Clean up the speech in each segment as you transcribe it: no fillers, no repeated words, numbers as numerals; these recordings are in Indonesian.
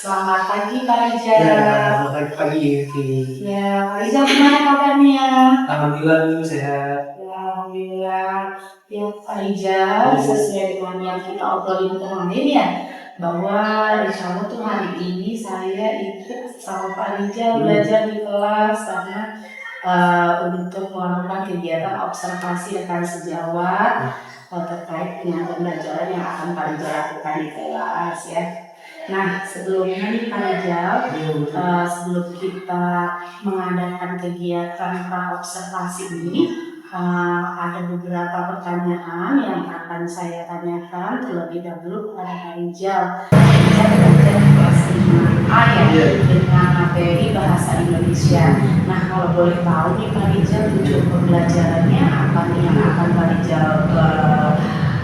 Selamat pagi Pak Rijal. Selamat pagi. Ya, Pak Rijal gimana kabarnya? Alhamdulillah dulu sehat. Ya, alhamdulillah. Ya, Pak Rijal, sesuai dengan yang kita obrolin kemarin ya, bahwa insya Allah tuh hari ini saya ikut sama Pak Rijal belajar di kelas karena untuk melakukan kegiatan observasi rekan sejawat terkait dengan pembelajaran yang akan Pak Rijal lakukan di kelas ya. Nah, sebelumnya nih Pak Rijal, sebelum kita mengadakan kegiatan observasi ini, ada beberapa pertanyaan yang akan saya tanyakan terlebih dahulu kepada Pak Rijal. Saya belajar di kelas 5A ya, dengan materi bahasa Indonesia. Nah, kalau boleh tahu nih Pak Rijal, tujuan pembelajarannya apa nih yang akan Pak Rijal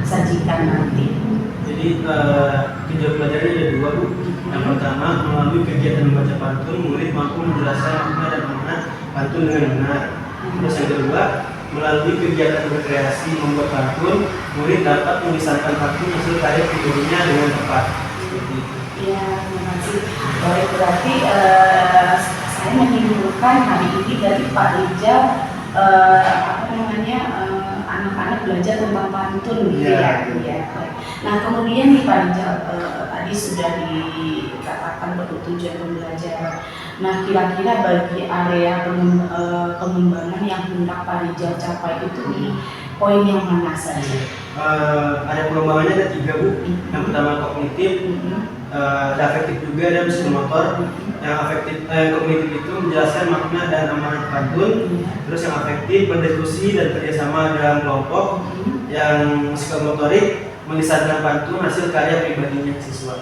sajikan nanti? Jadi tujuan pelajarannya ada dua, Bu. Yang pertama, melalui kegiatan membaca pantun, murid mampu menjelaskan makna dan makna pantun dengan benar. Terus yang kedua, melalui kegiatan berkreasi membuat pantun, murid dapat memisahkan pantun hasil karya pribadinya dengan tepat. Seperti itu. Ya, terima kasih. Baik, berarti saya menyimpulkan hari ini dari Pak Rijal anak-anak belajar tentang pantun gitu ya. Nah, kemudian nih Pak Rijal, tadi sudah dikatakan bahwa tujuan pembelajaran. Nah, kira-kira bagi area pengembangan yang hendak Pak Rijal capai itu di poin yang mana saja? Ada pengembangannya ada 3, Bu. Yang pertama kognitif, ada afektif juga, ada psikomotor. Yang afektif, kognitif itu menjelaskan makna dan amanat pantun. Terus yang afektif berdiskusi dan kerjasama dalam kelompok. Yang psikomotorik melisahkan pantun hasil karya pribadinya siswa.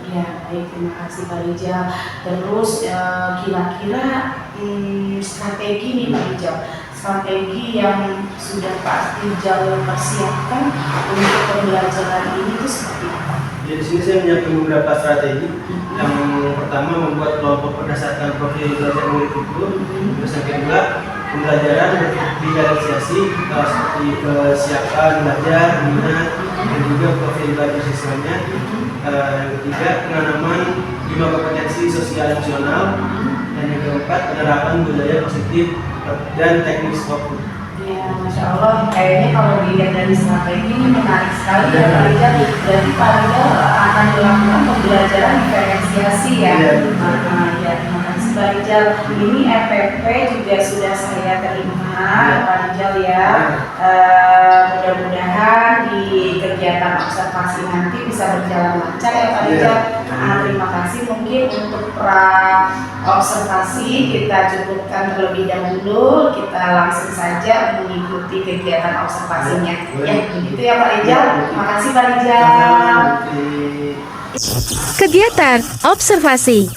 Ya, baik, terima kasih Pak Rijal. Terus kira-kira strategi nih Pak Rijal, strategi yang sudah Pak Rijal persiapkan untuk pembelajaran ini itu seperti apa? Jadi di sini saya menyiapkan beberapa strategi. Yang pertama membuat kelompok berdasarkan profil belajar murid itu. Terus yang kedua, pembelajaran diferensiasi seperti kesiapan belajar, minat, dan juga profil belajar siswanya. Yang ketiga, penanaman 5 kompetensi sosial emosional. Dan yang keempat, penerapan budaya positif dan teknik fokus. Ya, Masya Allah, kayaknya kalau dilihat dari strategi ini menarik sekali ya Pak Rijal. Berarti Pak Rijal akan melakukan pembelajaran diferensiasi ya. Ya, terima kasih Pak Rijal. Ini RPP juga sudah saya terima Pak Rijal ya. Mudah-mudahan di kegiatan observasi nanti bisa berjalan lancar ya Pak Rijal. Terima kasih. Mungkin untuk observasi kita cukupkan terlebih dahulu. Kita langsung saja mengikuti kegiatan observasinya. Ya, begitu ya Pak Rijal. Terima kasih Pak Rijal. Kegiatan observasi.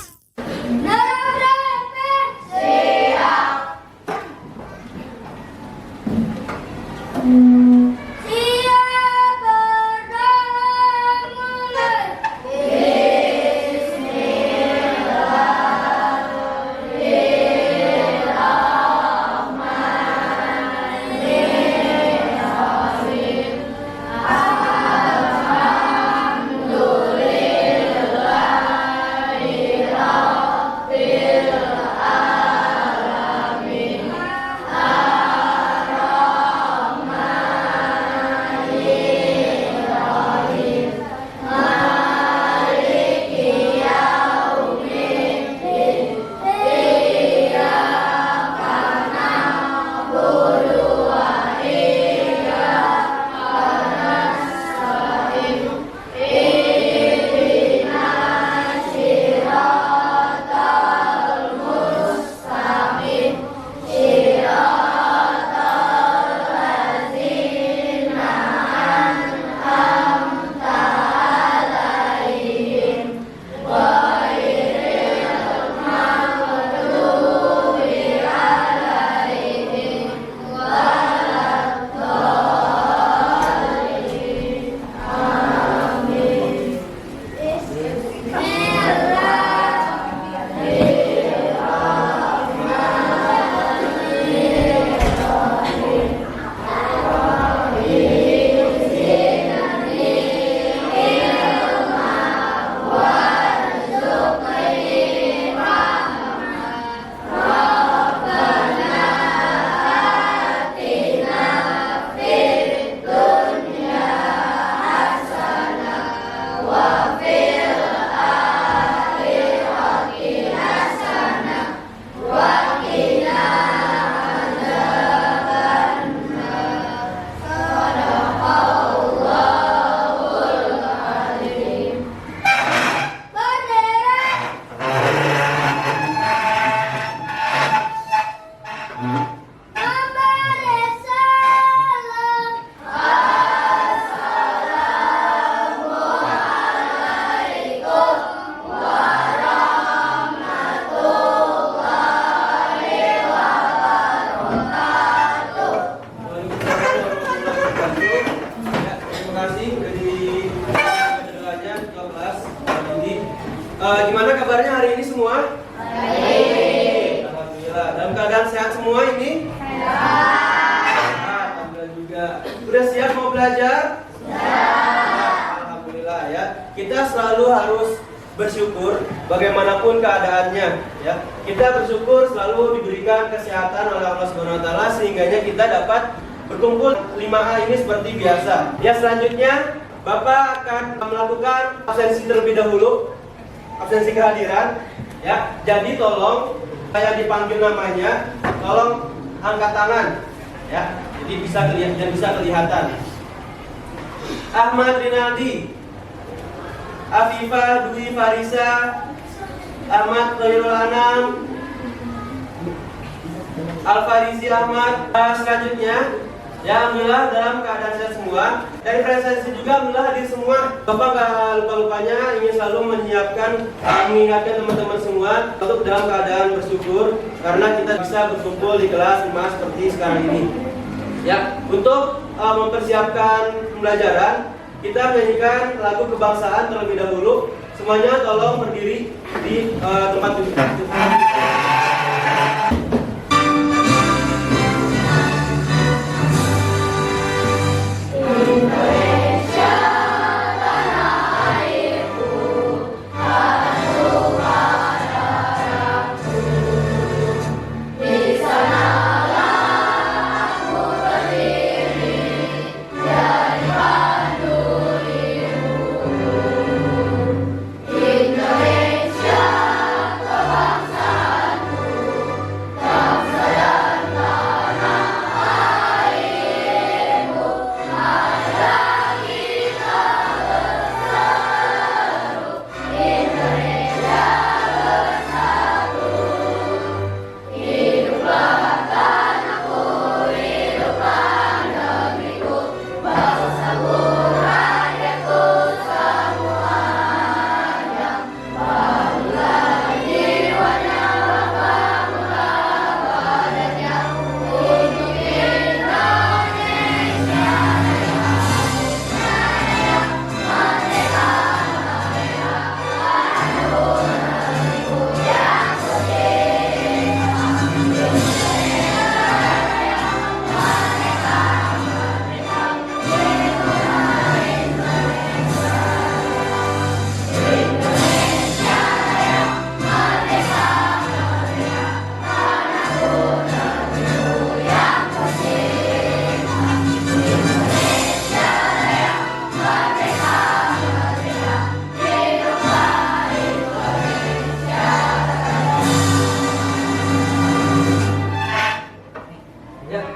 kabarnya hari ini semua? Baik. Alhamdulillah. Dalam keadaan sehat semua ini? Sehat. Alhamdulillah juga. Udah siap mau belajar? Alhamdulillah ya. Kita selalu harus bersyukur bagaimanapun keadaannya ya. Kita bersyukur selalu diberikan kesehatan oleh Allah Subhanahu wa taala sehingganya kita dapat berkumpul 5A ini seperti biasa. Ya, selanjutnya Bapak akan melakukan absensi terlebih dahulu. Absensi kehadiran ya. Jadi tolong saya dipanggil namanya, tolong angkat tangan ya. Jadi bisa kelihatan. Ahmad Rinaldi, Afifah Dwi Farisa, Ahmad Khairul Anam, Al-Farizi Ahmad. Selanjutnya ya, alhamdulillah dalam keadaan sehat semua. Dari presensi juga alhamdulillah hadir semua. Bapak gak lupa-lupanya ingin selalu mengingatkan teman-teman semua untuk dalam keadaan bersyukur karena kita bisa berkumpul di kelas 5 seperti sekarang ini. Ya, untuk mempersiapkan pembelajaran, kita menyanyikan lagu kebangsaan terlebih dahulu. Semuanya tolong berdiri di tempat duduk.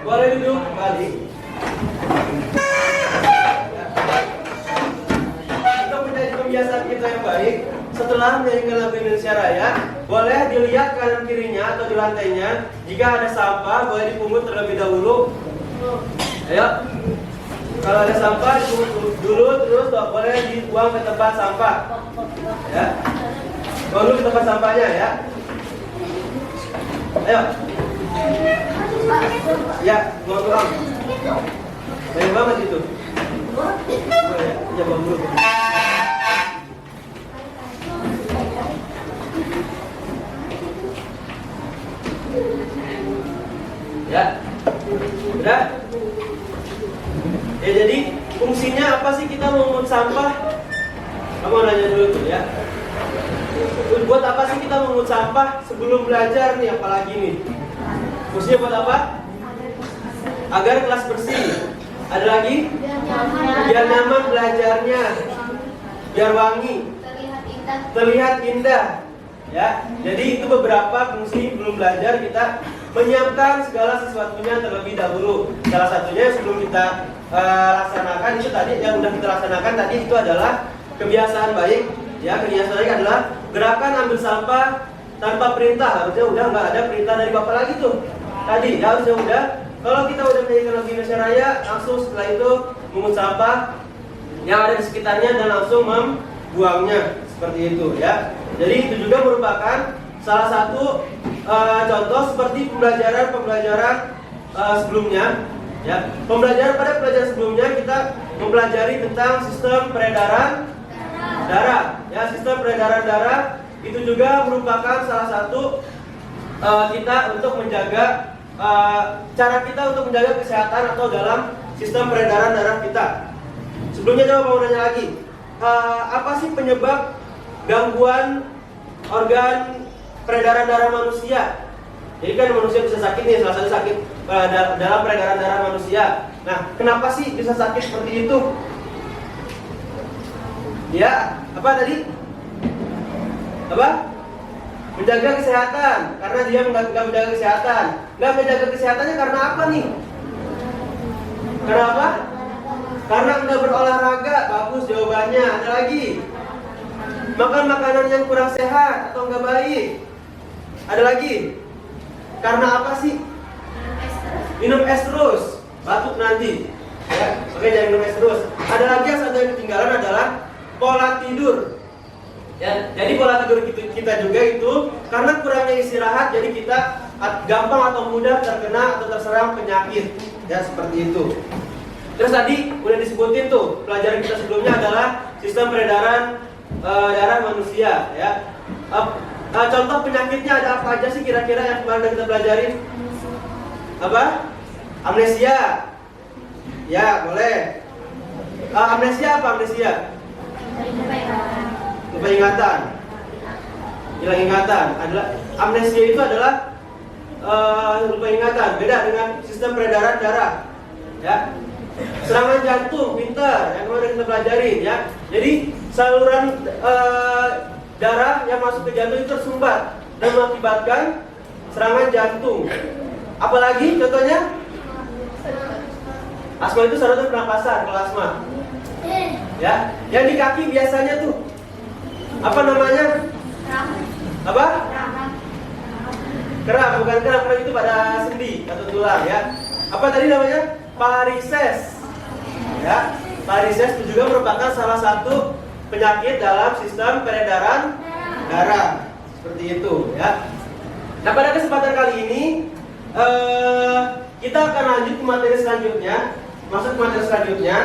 Boleh duduk kembali. Untuk menjadi kebiasaan kita yang baik, setelah menyanyikan lagu Indonesia Raya, boleh dilihat kanan kirinya atau di lantainya. Jika ada sampah, boleh dipungut terlebih dahulu. Ayo. Kalau ada sampah, dipungut dulu, terus boleh dibuang ke tempat sampah. Ya. Baru ke tempat sampahnya ya. Ayo. Ya, buang. Banyak banget itu. Ya, buang dulu. Ya. Udah? Ya, jadi fungsinya apa sih kita memungut sampah? Kamu nanya dulu tuh ya. Buat apa sih kita memungut sampah sebelum belajar nih, apalagi nih? Fungsinya buat apa? Agar kelas bersih. Ada lagi? Biar nyaman belajarnya. Biar wangi. Terlihat indah. Ya. Jadi itu beberapa fungsi belum belajar kita menyiapkan segala sesuatunya terlebih dahulu. Salah satunya sebelum kita laksanakan itu tadi yang sudah kita laksanakan tadi itu adalah kebiasaan baik. Ya, kebiasaan baik adalah gerakan ambil sampah tanpa perintah. Harusnya udah nggak ada perintah dari Bapak lagi tuh. Tadi ya harusnya udah. Kalau kita udah menyanyikan lagu Indonesia Raya, langsung setelah itu mengungut sampah yang ada di sekitarnya dan langsung membuangnya seperti itu ya. Jadi itu juga merupakan salah satu contoh seperti pembelajaran sebelumnya ya. Pada pelajaran sebelumnya kita mempelajari tentang sistem peredaran darah ya. Sistem peredaran darah itu juga merupakan salah satu kita untuk menjaga cara kita untuk menjaga kesehatan atau dalam sistem peredaran darah kita. Sebelumnya coba mau nanya lagi, apa sih penyebab gangguan organ peredaran darah manusia? Jadi kan manusia bisa sakit nih, salah satu sakit dalam peredaran darah manusia. Nah, kenapa sih bisa sakit seperti itu? Ya, apa tadi? Apa? Menjaga kesehatan, karena dia nggak menjaga kesehatan. Nggak menjaga kesehatannya karena apa nih? Karena apa? Karena nggak berolahraga. Bagus jawabannya. Ada lagi? Makan makanan yang kurang sehat atau nggak baik. Ada lagi? Karena apa sih? Minum es terus, batuk nanti. Ya, oke, jangan minum es terus. Ada lagi yang satu yang ketinggalan adalah pola tidur. Ya, jadi pola tidur kita juga itu karena kurangnya istirahat, jadi kita gampang atau mudah terkena atau terserang penyakit. Ya, seperti itu. Terus tadi udah disebutin tuh, pelajaran kita sebelumnya adalah sistem peredaran darah manusia. Ya, contoh penyakitnya ada apa aja sih kira-kira yang kemarin kita pelajarin? Apa? Amnesia. Ya, boleh. Amnesia apa amnesia? Lupa ingatan. Hilang ingatan. Amnesia itu adalah lupa ingatan. Beda dengan sistem peredaran darah. Ya. Serangan jantung, pintar, yang kemarin kita pelajarin ya. Jadi saluran darah yang masuk ke jantung itu tersumbat dan mengakibatkan serangan jantung. Apalagi contohnya? Asma itu saluran pernapasan, kalau asma. Ya, yang di kaki biasanya tuh apa namanya? Apa? Keram, bukan keram, keram itu pada sendi atau tulang ya. Apa tadi namanya? Varises. Ya, varises itu juga merupakan salah satu penyakit dalam sistem peredaran darah. Seperti itu ya. Nah, pada kesempatan kali ini kita akan lanjut ke materi selanjutnya. Masuk ke materi selanjutnya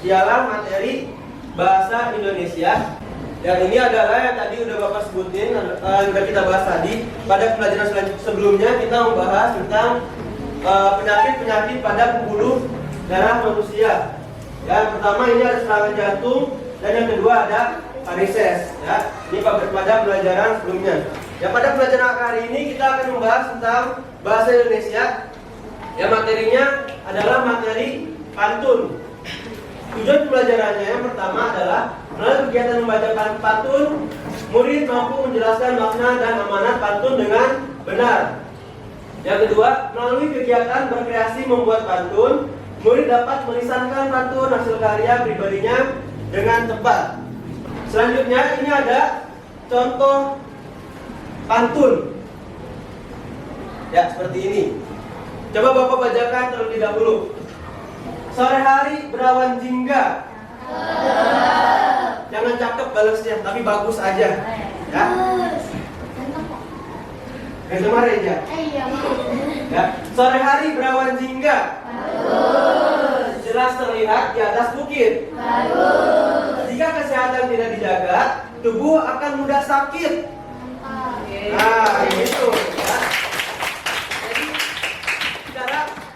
ialah materi bahasa Indonesia. Dan ini adalah yang tadi udah Bapak sebutin, udah kita bahas tadi. Pada pelajaran sebelumnya kita membahas tentang penyakit-penyakit pada pembuluh darah manusia. Yang pertama ini ada serangan jantung dan yang kedua ada varises. Ya, ini pada pelajaran sebelumnya. Ya, pada pelajaran hari ini kita akan membahas tentang bahasa Indonesia. Ya, materinya adalah materi pantun. Tujuan pembelajarannya yang pertama adalah melalui kegiatan membaca pantun, murid mampu menjelaskan makna dan amanat pantun dengan benar. Yang kedua, melalui kegiatan berkreasi membuat pantun, murid dapat melisankan pantun hasil karya pribadinya dengan tepat. Selanjutnya ini ada contoh pantun. Ya, seperti ini. Coba Bapak bacakan terlebih dahulu. Sore hari berawan jingga. Jangan cakep balasnya, tapi bagus aja. Ya. Yang kemarin ya. Ya. Sore hari berawan jingga. Jelas terlihat di atas bukit. Jika kesehatan tidak dijaga, tubuh akan mudah sakit. Nah, gitu. Ya. Jadi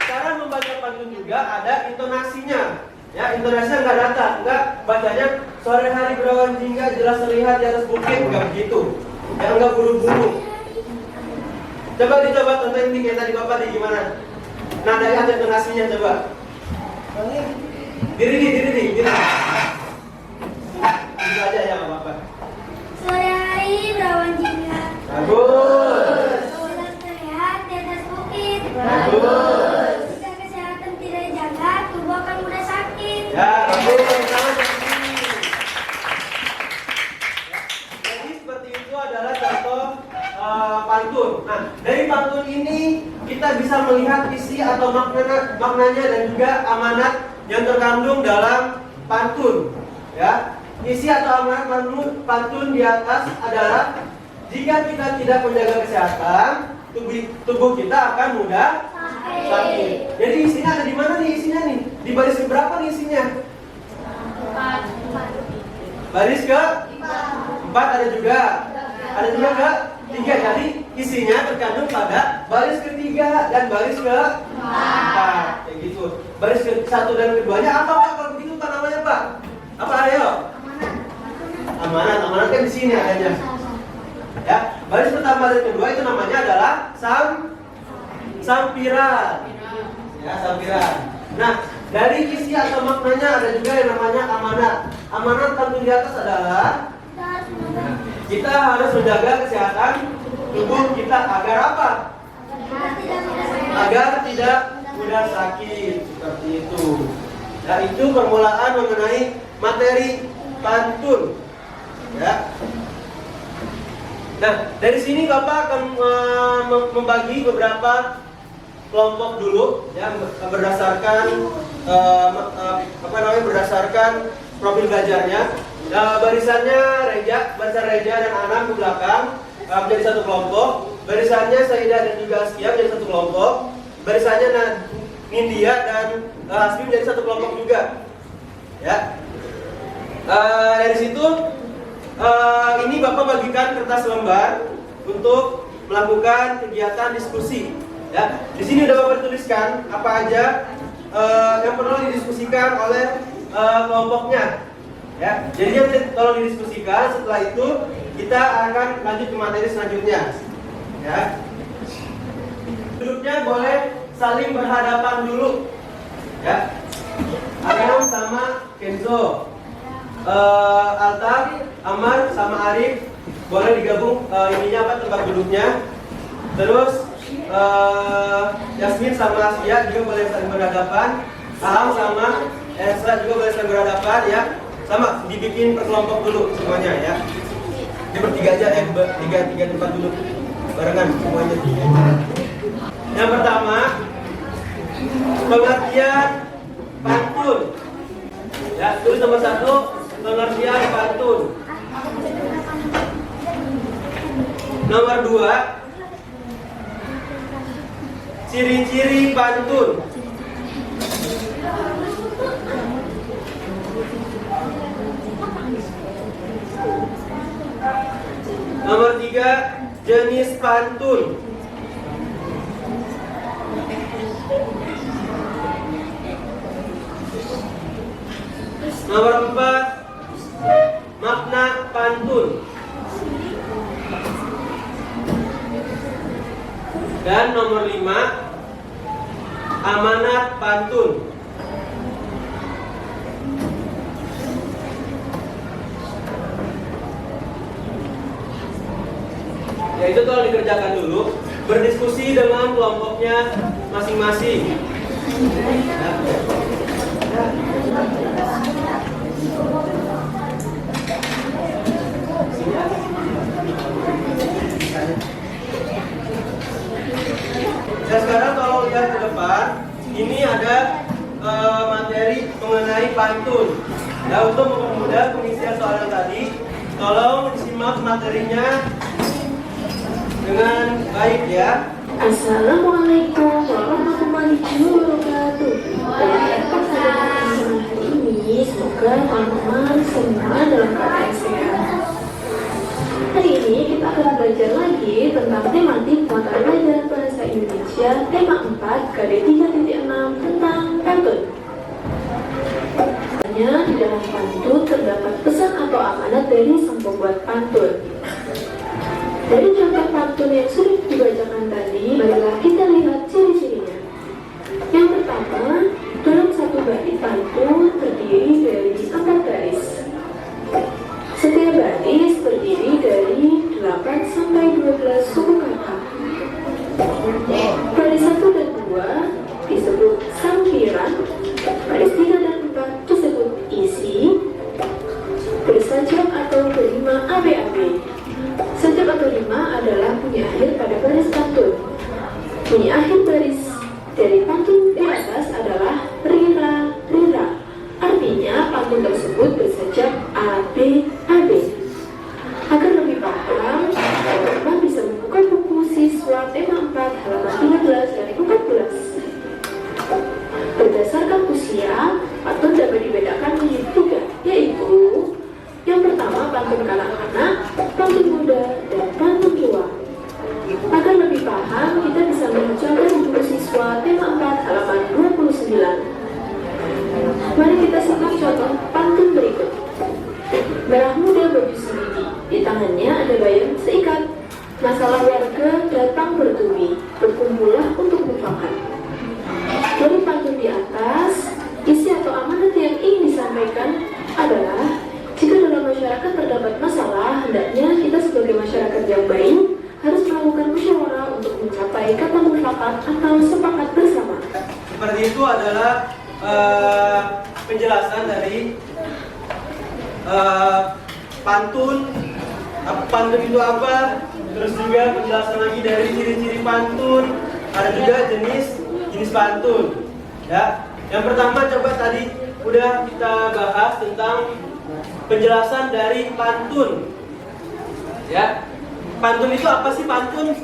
cara membaca pantun juga ada intonasinya. Ya, intonasinya nggak datar, nggak bacanya sore hari berawan jingga jelas terlihat di atas bukit, nggak begitu. Ya, nggak buru-buru. Coba dicoba tonton ini kayak tadi Bapak di gimana? Nadanya atau intonasinya coba. Diri. Itu aja ya Bapak. Sore hari berawan jingga. Bagus. Jelas terlihat di atas bukit. Bagus. Jika kesehatan tidak dijaga, tubuh akan mudah sakit. Ya, bagus. Sama seperti ini. Jadi seperti itu adalah contoh pantun. Nah, dari pantun ini kita bisa melihat isi atau maknanya dan juga amanat yang terkandung dalam pantun. Ya, isi atau amanat pantun di atas adalah jika kita tidak menjaga kesehatan, tubuh kita akan mudah sakit. Jadi isinya ada di mana nih isinya nih? Di baris keberapa nih isinya? Baris ke 4 ada juga. Ada 3 enggak? 3. Jadi isinya terkandung pada baris ketiga dan baris keempat. Kayak gitu. Baris ke-1 dan keduanya apa Pak? Kalau begitu Pak namanya Pak? Apa ayo? Amanat. Amanat kan di sini adanya. Ya, baris pertama dan kedua itu namanya adalah sampiran. Ya, sampiran. Nah, dari isi atau maknanya ada juga yang namanya amanat. Amanat tentu di atas adalah kita harus menjaga kesehatan tubuh kita agar apa? Agar tidak mudah sakit, seperti itu. Ya, itu permulaan mengenai materi pantun. Ya. Nah, dari sini Bapak akan membagi beberapa kelompok dulu, ya, berdasarkan berdasarkan profil belajarnya. Barisannya barisan Reja dan Anam ke belakang menjadi satu kelompok. Barisannya Saidah dan juga Askia menjadi satu kelompok. Barisannya Nindya dan Hasbi menjadi satu kelompok juga. Ya. Dari situ ini Bapak bagikan kertas lembar untuk melakukan kegiatan diskusi. Ya, di sini udah Bapak tuliskan apa aja yang perlu didiskusikan oleh kelompoknya. Ya, jadi yang tolong didiskusikan. Setelah itu kita akan lanjut ke materi selanjutnya. Ya, duduknya boleh saling berhadapan dulu. Ya, Agam sama Kenzo, Alta, Amar sama Arif boleh digabung ininya apa tempat duduknya. Terus Yasmin sama Asia juga boleh saling berhadapan. Aham sama Elsa juga boleh saling berhadapan ya. Sama dibikin per kelompok dulu semuanya ya. Ini bertiga aja tiga tempat duduk barengan semuanya. Yang pertama pengertian pantun. Ya, tulis nomor 1 pengertian pantun. Nomor 2 ciri-ciri pantun. Nomor 3 jenis pantun. Nomor 4 makna pantun. Dan nomor 5 amanat pantun. Ya, itu tolong dikerjakan dulu, berdiskusi dengan kelompoknya masing-masing. Ya. Dan sekarang kalau lihat ke depan, ini ada materi mengenai pantun. Ya, untuk mempermudah pengisian soal yang tadi, tolong disimak materinya dengan baik ya. Assalamualaikum warahmatullahi wabarakatuh. Dalam pada hari ini, semoga teman-teman semua dalam keadaan sehat. Hari ini kita akan belajar lagi tentang tematik mata pelajaran bahasa Indonesia tema 4 KD 3.6 tentang pantun. Di dalam pantun terdapat pesan atau amanat dari sang pembuat pantun. Dari contoh pantun yang sudah dibacakan tadi, marilah kita lihat ciri-cirinya. Yang pertama, dalam satu bait pantun terdiri dari 4 baris. Setiap baris terdiri dari 8 sampai 12 suku kata. Baris 1 dan 2 disebut sampiran, baris 3 dan 4 disebut isi, bersajak atau berima ABAB. Sajak atau rima adalah bunyi akhir pada baris pantun. Bunyi akhir baris dari pantun di atas adalah rira, rira. Artinya pantun tersebut bersajak ABAB. Agar lebih paham, teman-teman bisa membuka buku siswa tema 4 halaman 13 dan 14. Berdasarkan usia, pantun dapat dibedakan menjadi 3, yaitu yang pertama pantun kanak-kanak, pantun muda, dan Kala warga datang bertubi, berkumpullah untuk mufakat. Dari pantun di atas, isi atau amanat yang ingin disampaikan adalah jika dalam masyarakat terdapat masalah, hendaknya kita sebagai masyarakat yang baik harus melakukan musyawarah untuk mencapai kata mufakat atau sepakat bersama. Seperti itu adalah penjelasan dari pantun. Pantun itu apa? Terus juga penjelasan lagi dari ciri-ciri pantun. Ada juga jenis pantun. Ya, yang pertama coba tadi udah kita bahas tentang penjelasan dari pantun. Ya, pantun itu apa sih pantun?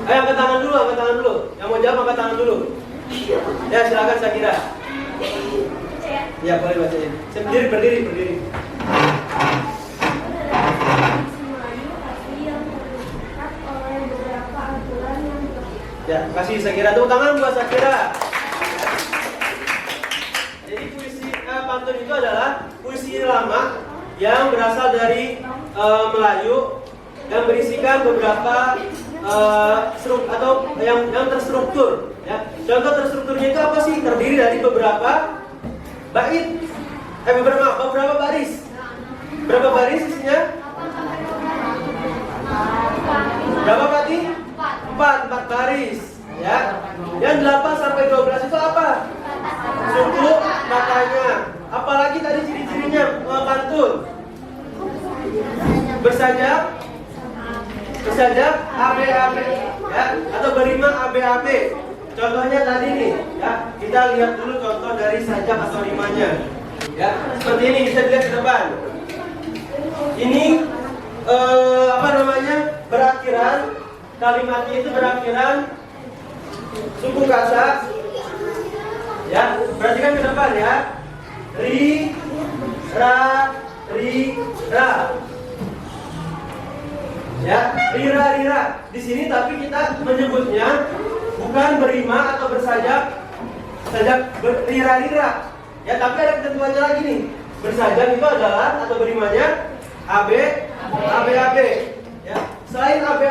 Ayo angkat tangan dulu, Yang mau jawab angkat tangan dulu. Ya silakan Sakira. Ya boleh bacain. Berdiri. Ya, kasih Sakira, tepuk tangan buat Sakira. Jadi puisi pantun itu adalah puisi lama yang berasal dari Melayu dan berisikan beberapa atau yang terstruktur. Ya. Contoh terstrukturnya itu apa sih? Terdiri dari beberapa bait, beberapa baris. Berapa baris isinya? Berapa berarti? 4 baris. Ya. Yang 8 sampai 12 itu apa? Suku katanya. Apalagi tadi ciri-cirinya pantun. Bersajak AB-AB, ya, atau berima AB-AB. Contohnya tadi nih, ya, kita lihat dulu contoh dari sajak atau rimanya. Ya, seperti ini bisa dilihat ke depan. Ini berakhiran, kalimatnya itu berakhiran suku kata. Ya, perhatikan ke depan ya. Ri, ra. Ya, rira. Di sini tapi kita menyebutnya bukan berima atau bersajak, rira. Ya, tapi ada ketentuannya lagi nih. Bersajak itu adalah atau berimanya AB. Ya, selain AB,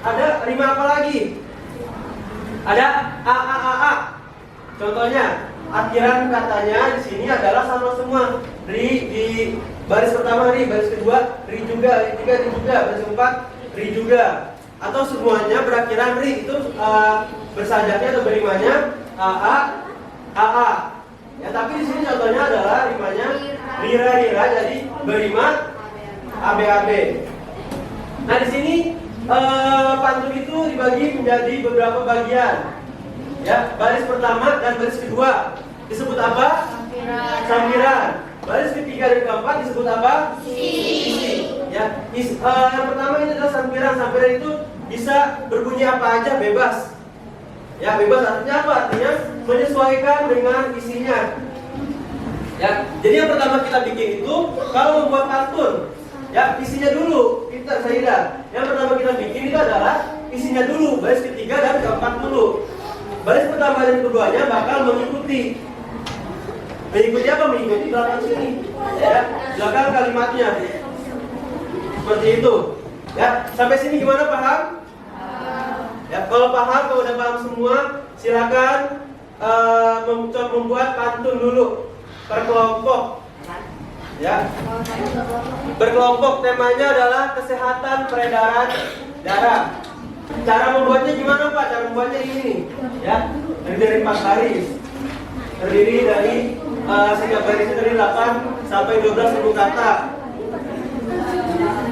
ada rima apa lagi? Ada a. Contohnya, akhiran katanya di sini adalah sama semua. Ri di baris pertama ri, baris kedua ri juga, ri tiga ri juga, baris keempat ri juga. Atau semuanya berakhiran ri itu bersajaknya atau berimanya a. Ya, tapi di sini contohnya adalah rimanya rira, jadi berima ab. Nah, di sini pantun itu dibagi menjadi beberapa bagian. Ya, baris pertama dan baris kedua disebut apa? Sampiran. Baris ketiga dan keempat disebut apa? Isi. Ya, yang pertama ini adalah sampiran. Sampiran itu bisa berbunyi apa aja, bebas. Ya, bebas artinya apa? Artinya menyesuaikan dengan isinya. Ya, jadi yang pertama kita bikin itu kalau membuat pantun, ya isinya dulu. Yang pertama kita bikin itu adalah isinya dulu, baris ketiga dan keempat dulu. Baris pertama dan keduanya bakal mengikuti apa? Mengikuti belakang sini, ya, belakang kalimatnya. Seperti itu. Ya, sampai sini gimana, paham? Ya, kalau paham, kalau udah paham semua, silakan membuat pantun dulu per kelompok. Ya, berkelompok. Temanya adalah kesehatan peredaran darah. Cara membuatnya gimana, Pak? Cara membuatnya ini, ya, dari 4 baris. Terdiri dari setiap baris itu dari 8 sampai 12 ribu kata.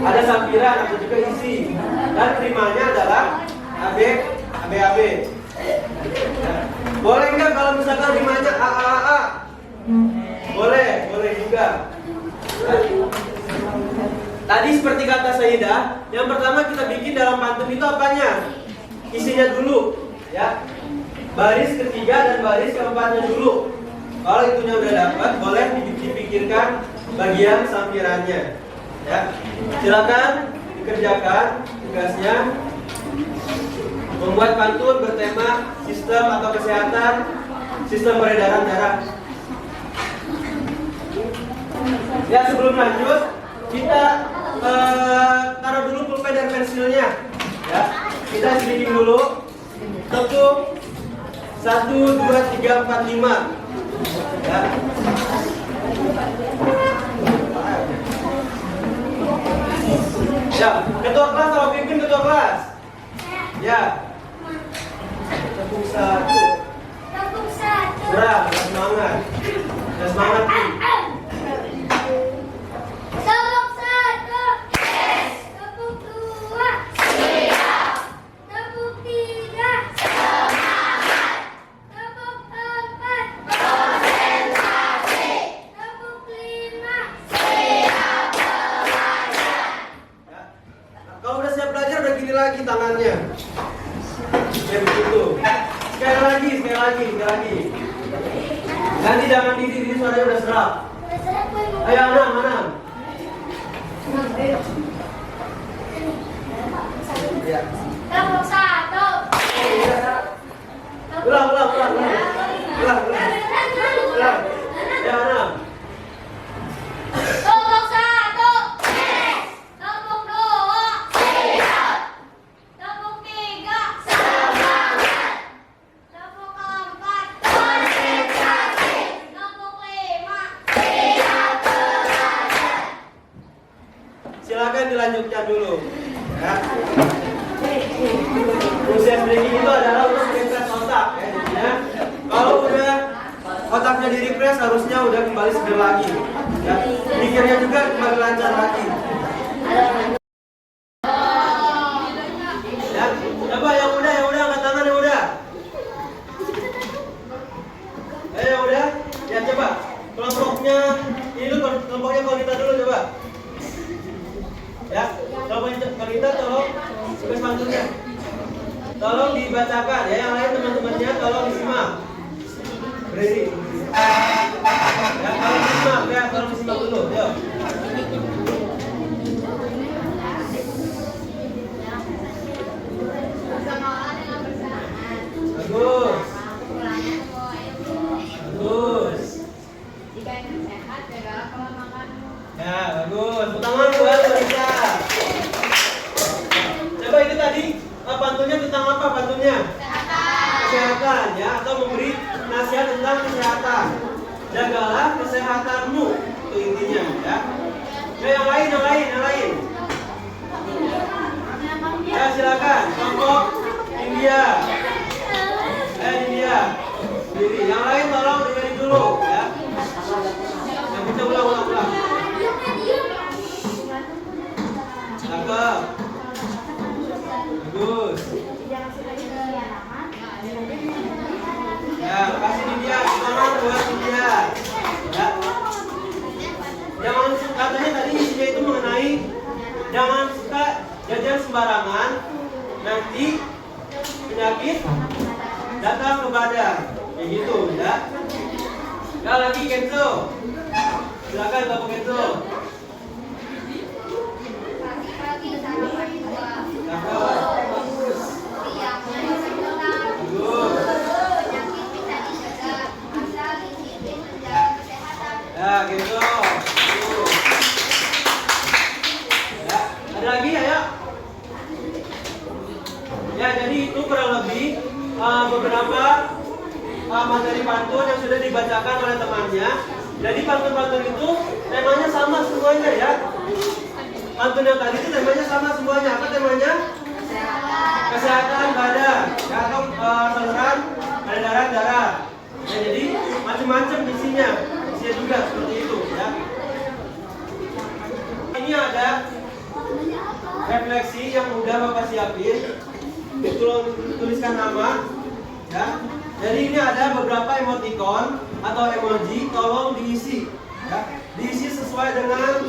Ada sampiran atau juga isi. Dan rimanya adalah AB. Ya. Boleh nggak kalau misalkan rimanya a? Boleh juga. Tadi seperti kata Sayyidah, yang pertama kita bikin dalam pantun itu apanya? Isinya dulu, ya. Baris ketiga dan baris keempatnya dulu. Kalau itunya udah dapat, boleh dipikirkan bagian sampirannya. Ya, silakan dikerjakan tugasnya. Membuat pantun bertema sistem atau kesehatan, sistem peredaran darah. Ya, sebelum lanjut, kita taruh dulu pulpen dan pensilnya. Ya, kita sedikit dulu. Tepuk 1, 2, 3, 4, 5. Ya. Ya, ketua kelas kalau pimpin ketua kelas. Ya. Tepuk 1. Tepuk 1. Gerak, semangat. Dan semangat. Tepuk 1. Tepuk 2. Tepuk 3. Tepuk 4. Tepuk 5. Kalau udah siap belajar, udah gini lagi tangannya. Ya begitu. Sekali lagi. Nanti jangan diri suaranya udah serap. Ayo Anam. Ya. Tepuk 1. Ulang. Ya Anam. Tepuk 1. Tepuk 2. Tepuk 3. Tepuk 4. Tepuk 5. Silakan dilanjutkan dulu. Ya. Proses breaking itu adalah untuk refresh otak. Ya. Jadinya, kalau udah otaknya di refresh, harusnya udah kembali segar lagi. Ya. Pikirnya juga kembali lancar lagi. Ya. Coba yang udah angkat tangan yang udah. Yang udah. Ya coba. Kelompoknya ini dulu, kelompoknya Konita dulu coba. Ya, Konita tolong tugas pantunnya. Tolong dibacakan ya, yang lain teman-temannya tolong disimak. Berdiri. Ya, tolong disimak dulu. Yuk. Bagus. Ya, bagus. Pertama buat Konita. Coba itu tadi pantunnya tentang apa pantunnya? Kesehatan ya, atau memberi nasihat tentang kesehatan. Jagalah kesehatanmu, itu intinya ya. Yang lain. Ya silakan, kelompok India. India. Diri. Yang lain tolong dengerin dulu ya. Yang kita ulang. Cakep. Bagus. Ya, kasih India, semangat buat India. Ya. Jangan katanya tadi isinya itu mengenai jangan suka jajan sembarangan, nanti penyakit datang ke badan. Kayak gitu ya. Ya lagi Kenzo. Silakan Bapak Kenzo. Ya gitu. Ya, ada lagi ya? Ya, jadi itu kurang lebih beberapa materi pantun yang sudah dibacakan oleh temannya. Jadi pantun-pantun itu temanya sama semuanya ya. Pantun yang tadi itu temanya sama semuanya. Apa temanya? Kesehatan badan. Ya, atau saluran darah. Ya, jadi macam-macam isinya. Isinya juga seperti itu ya. Ini ada refleksi yang udah Bapak siapin. Tuliskan nama ya. Jadi ini ada beberapa emoticon atau emoji, tolong diisi ya. Diisi sesuai dengan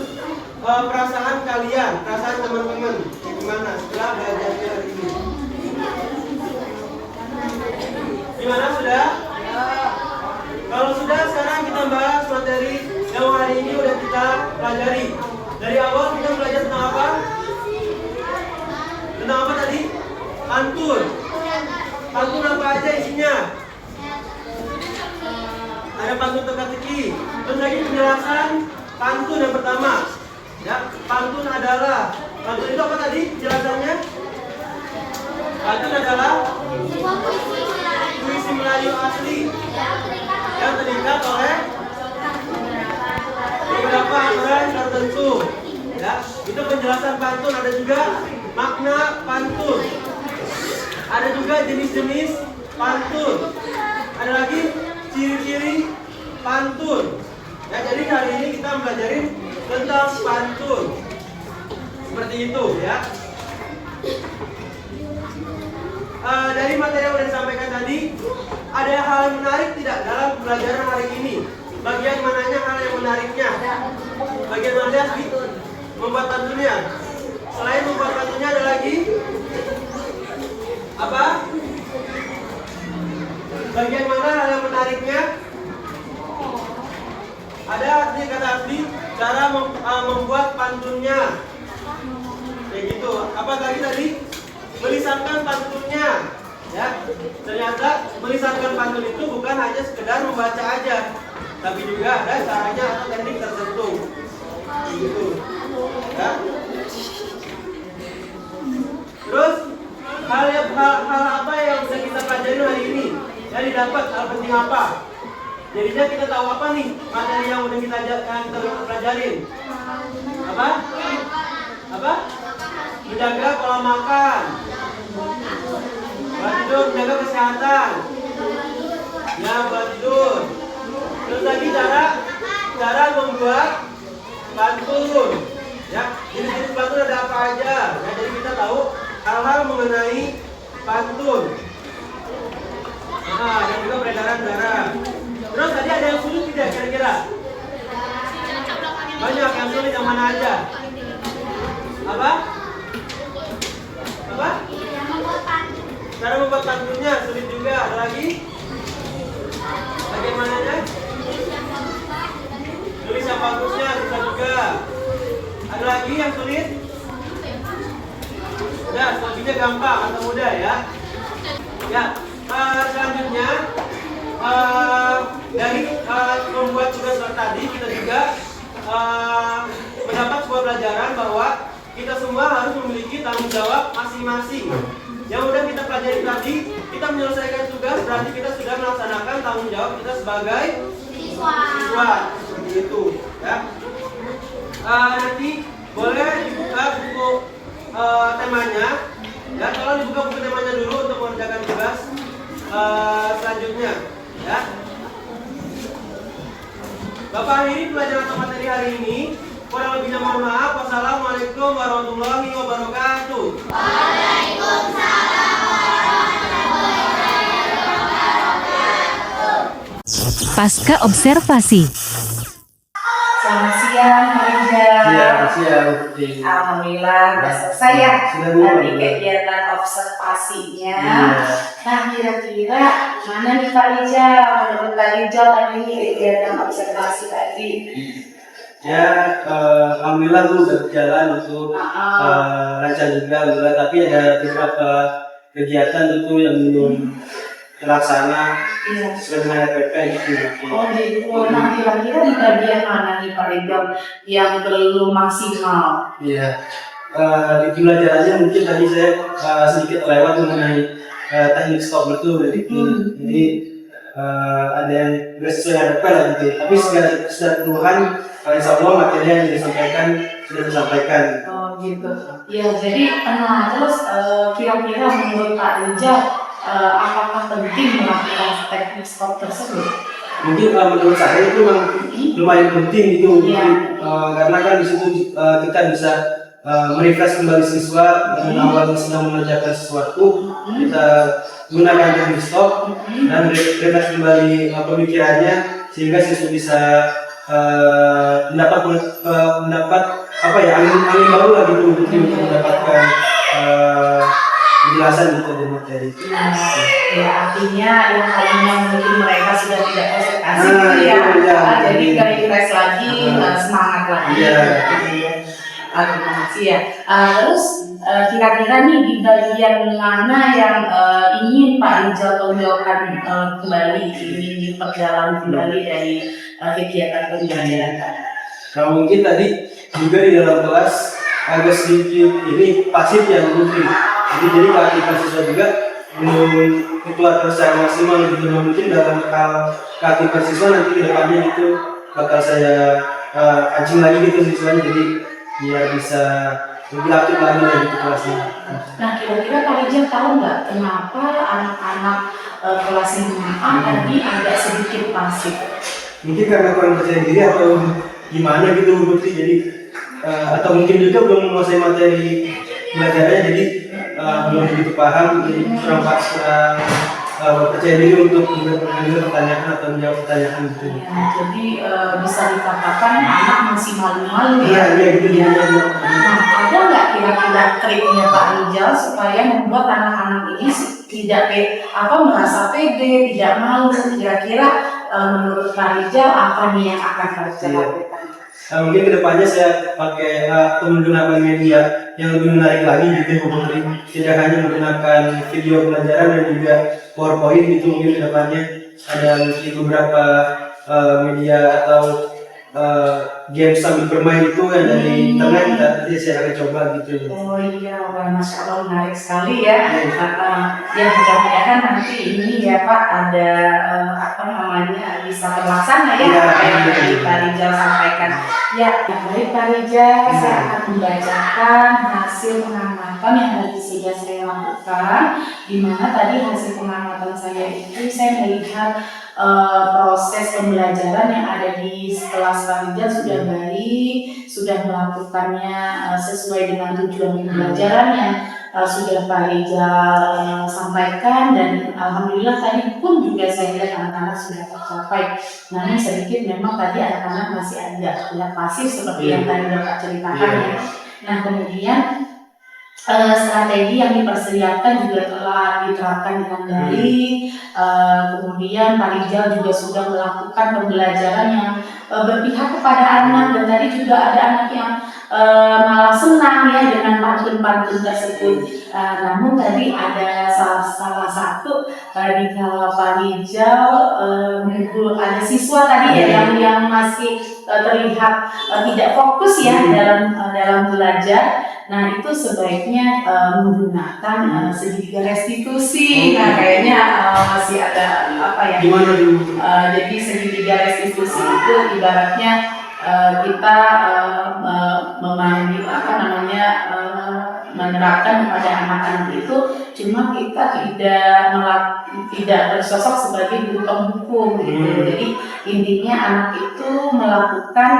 perasaan kalian, perasaan teman-teman. Gimana setelah belajarnya hari ini? Gimana sudah? Kalau sudah, sekarang kita bahas materi yang hari ini udah kita pelajari. Dari awal kita belajar tentang apa? Tentang apa tadi? Pantun. Pantun apa aja isinya? Ada pantun teka-teki. Terus lagi penjelasan pantun yang pertama. Ya, pantun adalah Pantun itu apa tadi jelasannya? Pantun adalah puisi Melayu asli yang terikat oleh beberapa aturan tertentu. Ya, itu penjelasan pantun. Ada juga makna pantun. Ada juga jenis-jenis pantun. Ada lagi ciri-ciri pantun. Ya, jadi hari ini kita mempelajari tentang pantun. Seperti itu ya. Dari materi yang sudah disampaikan tadi, ada hal yang menarik tidak dalam pelajaran hari ini? Bagian mananya hal yang menariknya? Bagian mana sih? Membuat pantunnya. Selain membuat pantunnya ada lagi apa? Bagian mana hal yang menariknya? Ada artinya kata asli, cara membuat pantunnya. Kayak gitu. Apa tadi? Melisankan pantunnya. Ya, ternyata melisankan pantun itu bukan hanya sekedar membaca aja, tapi juga ada caranya atau teknik tertentu. Gitu. Ya. Terus hal apa yang bisa kita pelajari hari ini? Yang didapat hal penting apa? Jadinya kita tahu apa nih materi yang udah kita pelajarin? Apa? Menjaga pola makan. Pola tidur, menjaga kesehatan. Ya, pola tidur. Terus lagi cara membuat pantun. Ya, jenis-jenis pantun ada apa aja? Ya, jadi kita tahu hal-hal mengenai pantun. Nah, dan juga peredaran darah. Terus tadi ada yang sulit tidak kira-kira? Banyak yang sulit, yang mana aja? Apa? Cara membuat pantunnya sulit juga. Ada lagi? Bagaimananya? Tulis yang bagusnya bisa juga. Ada lagi yang sulit? Ya, selanjutnya gampang atau mudah ya. Ya, selanjutnya dari membuat tugas tadi kita juga mendapat sebuah pelajaran bahwa kita semua harus memiliki tanggung jawab masing-masing. Yang udah kita pelajari tadi, kita menyelesaikan tugas berarti kita sudah melaksanakan tanggung jawab kita sebagai siswa. Seperti itu, ya. Nanti boleh dibuka buku temanya. Ya, tolong dibuka buku temanya dulu untuk mengerjakan tugas selanjutnya. Ya. Bapak akhiri pelajaran atau materi hari ini. Kurang lebihnya mohon maaf. Wassalamualaikum warahmatullahi wabarakatuh. Waalaikumsalam warahmatullahi wabarakatuh. Pasca observasi. Selamat siang, Pak Rijal. Iya, siang. Alhamdulillah, sudah selesai ya Sudah, dari Bu. kegiatan observasinya. Iya. Nah, kira-kira mana nih Pak Rijal? Menurut Pak Rijal hari ini kegiatan observasi tadi? Ya, alhamdulillah tuh udah berjalan untuk lancar juga, alhamdulillah. Tapi ada beberapa kegiatan itu yang belum terlaksana Iya. sesuai dengan RPP gitu. Oh gitu. Nah, kira-kira di bagian mana nih Pak Rijal yang belum maksimal? Iya. Di pelajarannya mungkin tadi saya sedikit lewat mengenai teknik stop betul jadi ada yang nggak sesuai RPP lah gitu. Tapi secara keseluruhan insya Allah materi yang disampaikan sudah disampaikan. Oh gitu. Ya, jadi terus kira-kira menurut Pak Rijal apakah penting melakukan teknik stop tersebut? Mungkin menurut saya itu memang lumayan penting gitu. Iya. Karena kan di situ kita bisa merefresh kembali siswa dengan awalnya sedang mengerjakan sesuatu, kita gunakan teknik stop dan refresh kembali pemikirannya sehingga siswa bisa mendapat apa ya angin baru lah gitu untuk mendapatkan penjelasan gitu dari materi. Ya, artinya yang tadinya mungkin mereka sudah tidak konsentrasi gitu ya. Iya. Jadi kali refresh lagi, semangat lagi. Iya. Gitu ya. Makasih ya. Terus kira-kira nih di bagian mana yang ingin Pak Rijal tonjolkan kembali, ingin diperdalam kembali dari kegiatan pembelajaran tadi? Nah mungkin tadi juga di dalam kelas agak sedikit ini pasif ya Putri. Jadi keaktifan siswa juga belum dikeluarkan secara maksimal gitu. Mungkin dalam hal keaktifan siswa nanti ke depannya itu bakal saya kancing lagi gitu siswanya, jadi biar bisa lebih aktif lagi dari kelasnya. Nah, kira-kira Pak Rijal tahu nggak kenapa anak-anak kelas 5A tadi agak sedikit pasif? Mungkin karena kurang percaya diri atau gimana gitu Putri, jadi atau mungkin juga belum menguasai materi belajarnya, jadi belum begitu paham, jadi kurang percaya diri untuk mendengar pertanyaan atau menjawab pertanyaan gitu. Ya, jadi bisa dikatakan anak masih malu-malu ya. Iya gitu ya. Nah, ada nggak kira-kira triknya Pak Rijal supaya membuat anak-anak ini tidak merasa pede, tidak malu? Kira-kira menurut Pak Rijal apa nih yang akan harus dilakukan? Mungkin kedepannya saya pakai atau menggunakan media yang lebih menarik lagi gitu Bu Putri. Tidak hanya menggunakan video pelajaran dan juga PowerPoint gitu, mungkin kedepannya ada mungkin beberapa media atau game sambil bermain itu yang dari internet, nanti saya akan coba gitu. Oh iya, wah, Masya Allah menarik sekali ya. Ya mudah-mudahan nanti ini ya Pak ada bisa terlaksana ya apa yang tadi Pak Rijal sampaikan. Ya, baik Pak Rijal, saya akan membacakan hasil pengamatan yang tadi sudah saya lakukan. Di mana tadi hasil pengamatan saya itu saya melihat proses pembelajaran yang ada di kelas Pak Rijal sudah baik, sudah melakukannya sesuai dengan tujuan pembelajaran yang sudah Pak Rijal sampaikan, dan alhamdulillah tadi pun juga saya lihat anak-anak sudah tercapai. Namun sedikit memang tadi anak-anak masih agak pasif seperti yang tadi Bapak ceritakan ya. Nah kemudian strategi yang dipersiapkan juga telah diterapkan dengan baik. Kemudian Pak Rijal juga sudah melakukan pembelajaran yang berpihak kepada anak, dan tadi juga ada anak yang malah senang ya dengan pantun-pantun tersebut. Namun tadi ada salah satu di Pak Rijal ada siswa tadi ya yang masih terlihat tidak fokus ya dalam belajar. Nah itu sebaiknya menggunakan segitiga restitusi. Nah kayaknya masih ada Gimana dulu? Jadi segitiga restitusi itu ibaratnya kita menerapkan kepada anak-anak itu, cuma kita tidak bersosok sebagai guru penghukum gitu. Jadi intinya anak itu melakukan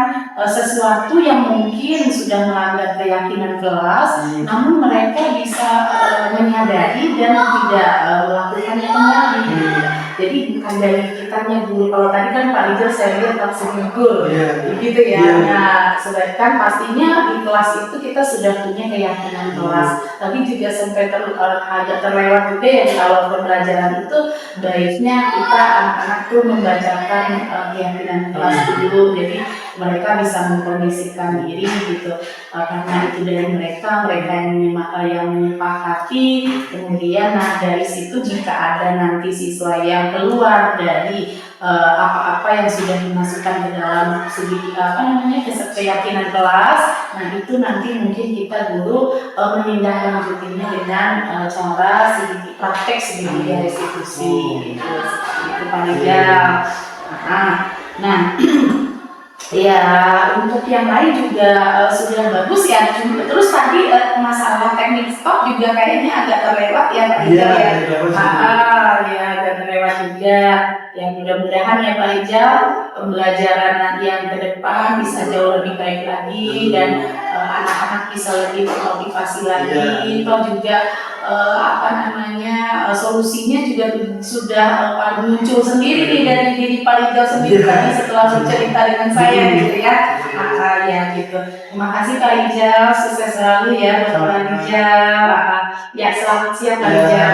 sesuatu yang mungkin sudah melanggar keyakinan kelas, namun mereka bisa menyadari dan tidak melakukannya kembali. Jadi bukan dari kitanya guru. Kalau tadi kan Pak Rijal saya lihat langsung guru gitu ya. Nah sedangkan pastinya di kelas itu kita sudah punya keyakinan kelas, tapi juga sampai agak terlewat juga ya kalau pembelajaran itu baiknya kita anak-anak tuh membacakan keyakinan kelas dulu, jadi mereka bisa mengkondisikan diri gitu. Karena itu dari mereka yang menyepakati. Kemudian dari situ jika ada nanti siswa yang keluar dari apa-apa yang sudah dimasukkan ke dalam keyakinan kelas, nah itu nanti mungkin kita guru menindaklanjutinya dengan cara praktek segitiga restitusi gitu Pak Rijal. Nah ya untuk yang lain juga sudah bagus ya. Terus tadi masalah teknik stop juga kayaknya agak terlewat ya Pak Rijal ya. Ya agak terlewat juga. Yang mudah-mudahan ya Pak Rijal pembelajaran nanti yang ke depan bisa jauh lebih baik lagi, dan anak-anak bisa lebih termotivasi lagi. Toh juga solusinya juga sudah muncul sendiri nih dari diri Pak Rijal sendiri tadi setelah bercerita dengan saya gitu ya. Ya gitu. Terima kasih Pak Rijal, sukses selalu ya buat Pak Rijal. Ya selamat siang Pak Rijal.